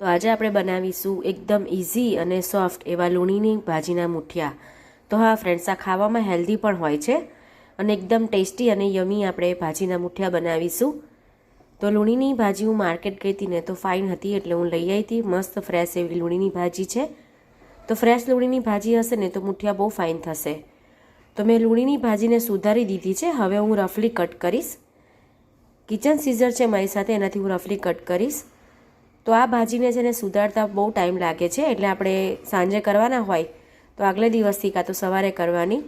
તો આજે આપણે બનાવીશું એકદમ ઇઝી અને સોફ્ટ એવા લૂણીની ભાજીના મુઠિયા. તો હા ફ્રેન્ડ્સ, આ ખાવામાં હેલ્ધી પણ હોય છે અને એકદમ ટેસ્ટી અને યમી આપણે ભાજીના મુઠિયા બનાવીશું. તો લૂણીની ભાજી હું માર્કેટ ગઈ હતી ને તો ફાઇન હતી એટલે હું લઈ આવી હતી. મસ્ત ફ્રેશ એવી લૂણીની ભાજી છે. તો ફ્રેશ લૂણીની ભાજી હશે ને તો મુઠિયા બહુ ફાઇન થશે. તો મેં લૂણીની ભાજીને સુધારી દીધી છે. હવે હું રફલી કટ કરીશ. કિચન સીઝર છે મારી સાથે, એનાથી હું રફલી કટ કરીશ. તો આ ભાજીને છે ને સુધારતા બહુ ટાઈમ લાગે છે, એટલે આપણે સાંજે કરવાના હોય તો આગલે દિવસથી કાં તો સવારે કરવાની.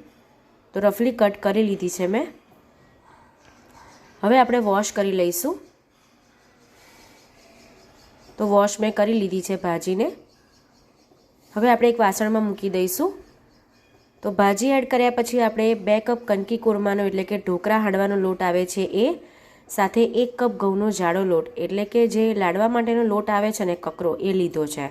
તો રફલી કટ કરી લીધી છે મેં. હવે આપણે વોશ કરી લઈશું. તો વોશ મેં કરી લીધી છે ભાજીને. હવે આપણે એક વાસણમાં મૂકી દઈશું. તો ભાજી એડ કર્યા પછી આપણે 2 કપ કનકી કોરમાનો એટલે કે ઢોકળા હાંડવાનો લોટ આવે છે એ, સાથે 1 કપ ઘઉંનો જાડો લોટ એટલે કે જે લાડવા માટેનો લોટ આવે છે ને કકરો, એ લીધો છે.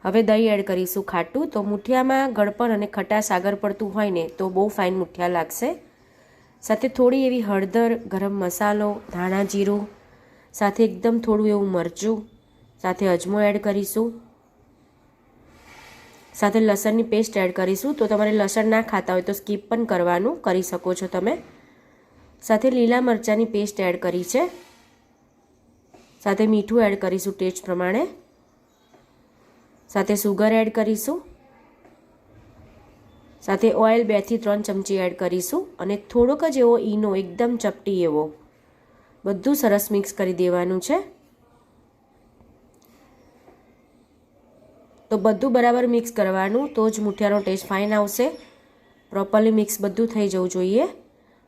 હવે દહીં એડ કરીશું ખાટું. તો મુઠિયામાં ગળપણ અને ખટાશ આગળ પડતું હોય ને તો બહુ ફાઇન મુઠિયા લાગશે. સાથે થોડી એવી હળદર, ગરમ મસાલો, ધાણા જીરું, સાથે એકદમ થોડું એવું મરચું, સાથે અજમો એડ કરીશું. સાથે લસણની પેસ્ટ એડ કરીશું. તો તમારે લસણ ના ખાતા હોય તો સ્કીપ પણ કરવાનું, કરી શકો છો તમે. સાથે લીલા મરચાંની પેસ્ટ એડ કરી છે. સાથે મીઠું એડ કરીશું ટેસ્ટ પ્રમાણે. સાથે સુગર એડ કરીશું. સાથે ઓઇલ 2 થી 3 ચમચી એડ કરીશું અને થોડોક જ એવો ઈનો, એકદમ ચપટી એવો. બધું સરસ મિક્સ કરી દેવાનું છે. તો બધું બરાબર મિક્સ કરવાનું, તો જ મુઠિયાનો ટેસ્ટ ફાઇન આવશે. પ્રોપરલી મિક્સ બધું થઈ જવું જોઈએ.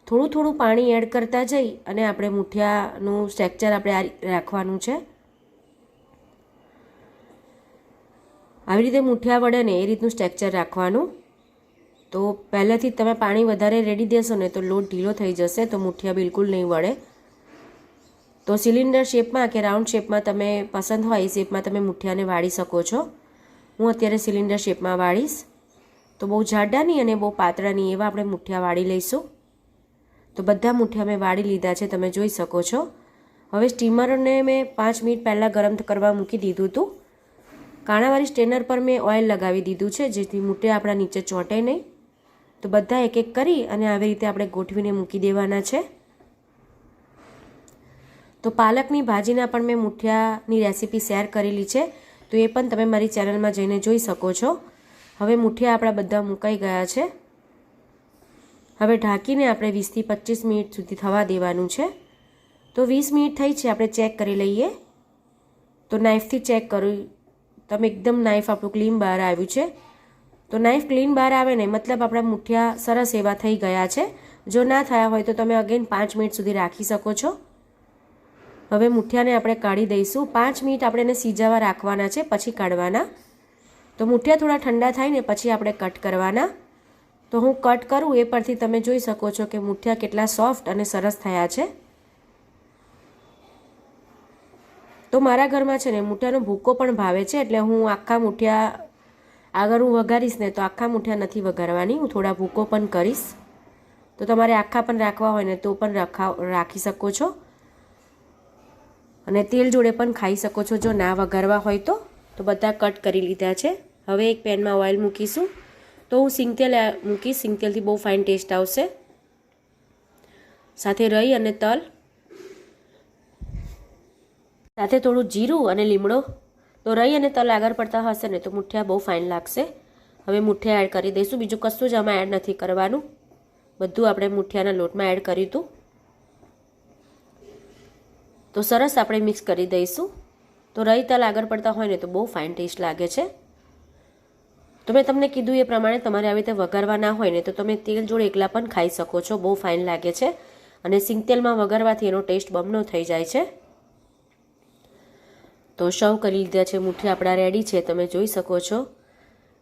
થોડું થોડું પાણી એડ કરતા જઈ અને આપણે મુઠિયાનું સ્ટ્રક્ચર આપણે આ રાખવાનું છે. આવી રીતે મુઠિયા વળે ને એ રીતનું સ્ટ્રક્ચર રાખવાનું. તો પહેલાંથી તમે પાણી વધારે રેડી દેશો ને તો લોટ ઢીલો થઈ જશે, તો મુઠિયા બિલકુલ નહીં વળે. તો સિલિન્ડર શેપમાં કે રાઉન્ડ શેપમાં તમે પસંદ હોય એ શેપમાં તમે મુઠિયાને વાળી શકો છો. હું અત્યારે સિલિન્ડર શેપમાં વાળીશ. તો બહુ જાડા નહીં અને બહુ પાતળા નહીં એવા આપણે મુઠિયા વાળી લઈશું. તો બધા મુઠિયા મેં વાળી લીધા છે, તમે જોઈ શકો છો. હવે સ્ટીમરને મેં 5 મિનિટ પહેલાં ગરમ કરવા મૂકી દીધું હતું. કાણાવાળી સ્ટેનર પર મેં ઓઇલ લગાવી દીધું છે, જેથી મુઠિયા આપણા નીચે ચોંટે નહીં. તો બધા એક એક કરી અને આવી રીતે આપણે ગોઠવીને મૂકી દેવાના છે. તો પાલકની ભાજીના પણ મેં મુઠિયાની રેસીપી શેર કરેલી છે, તો એ પણ તમે મારી ચેનલમાં જઈને જોઈ શકો છો. હવે મુઠિયા આપણા બધા મુકાઈ ગયા છે. હવે ઢાંકીને આપણે 20 થી 25 મિનિટ સુધી થવા દેવાનું છે. તો 20 મિનિટ થઈ છે, આપણે ચેક કરી લઈએ. તો નાઇફથી ચેક કરી, તમે એકદમ નાઇફ આપણું ક્લીન બહાર આવ્યું છે. તો નાઇફ ક્લીન બહાર આવે ને મતલબ આપણા મુઠિયા સરસ એવા થઈ ગયા છે. જો ના થયા હોય તો તમે અગેન 5 મિનિટ સુધી રાખી શકો છો. હવે મુઠિયાને આપણે કાઢી દઈશું. 5 મિનિટ આપણે એને સીજાવા રાખવાના છે, પછી કાઢવાના. તો મુઠિયા થોડા ઠંડા થાય ને પછી આપણે કટ કરવાના. તો હું કટ કરું એ પરથી તમે જોઈ શકો છો કે મુઠિયા કેટલા સોફ્ટ અને સરસ થયા છે. તો મારા ઘરમાં છે ને મુઠિયાનો ભૂકો પણ ભાવે છે, એટલે હું આખા મુઠિયા આગળ હું વઘારીશ ને તો આખા મુઠિયા નથી વઘારવાની, હું થોડા ભૂકો પણ કરીશ. તો તમારે આખા પણ રાખવા હોય ને તો પણ રાખી શકો છો અને તેલ જોડે પણ ખાઈ શકો છો જો ના વઘારવા હોય તો. તો બધા કટ કરી લીધા છે. હવે એક પેનમાં ઓઇલ મૂકીશું. તો હું સિંગતેલ મૂકીશ, સિંગતેલથી બહુ ફાઇન ટેસ્ટ આવશે. સાથે રાઈ અને તલ, સાથે થોડું જીરું અને લીમડો. તો રાઈ અને તલ આગળ પડતા હશે ને તો મુઠિયા બહુ ફાઇન લાગશે. હવે મુઠિયા એડ કરી દઈશું. બીજું કશું જ આમાં એડ નથી કરવાનું, બધું આપણે મુઠિયાના લોટમાં એડ કર્યું હતું. તો સરસ આપણે મિક્સ કરી દઈશું. તો રાઈ તલ આગળ પડતા હોય ને તો બહુ ફાઇન ટેસ્ટ લાગે છે. તો મેં તમને કીધું એ પ્રમાણે તમારે આવી રીતે વઘારવા ના હોય ને તો તમે તેલ જોડે એકલા પણ ખાઈ શકો છો, બહુ ફાઇન લાગે છે. અને સિંગતેલમાં વઘારવાથી એનો ટેસ્ટ બમણો થઈ જાય છે. તો સર્વ કરી લીધા છે મુઠિયા આપણા રેડી છે, તમે જોઈ શકો છો.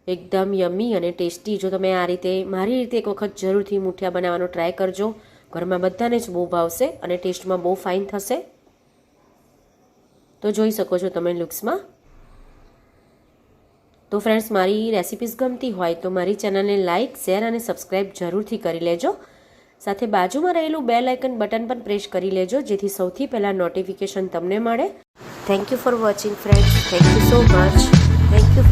એકદમ યમી અને ટેસ્ટી. જો તમે આ રીતે મારી રીતે એક વખત જરૂરથી મુઠિયા બનાવવાનો ટ્રાય કરજો. ઘરમાં બધાને જ બહુ ભાવશે અને ટેસ્ટમાં બહુ ફાઇન થશે. તો જોઈ શકો છો તમે લુક્સમાં. તો ફ્રેન્ડ્સ, મારી રેસિપીઝ ગમતી હોય તો મારી ચેનલને લાઇક, શેર અને સબસ્ક્રાઈબ જરૂરથી કરી લેજો. સાથે બાજુમાં રહેલું બેલ આઇકન બટન પણ પ્રેસ કરી લેજો, જેથી સૌથી પહેલાં નોટિફિકેશન તમને મળે. Thank you for watching friends. Thank you so much. Thank you.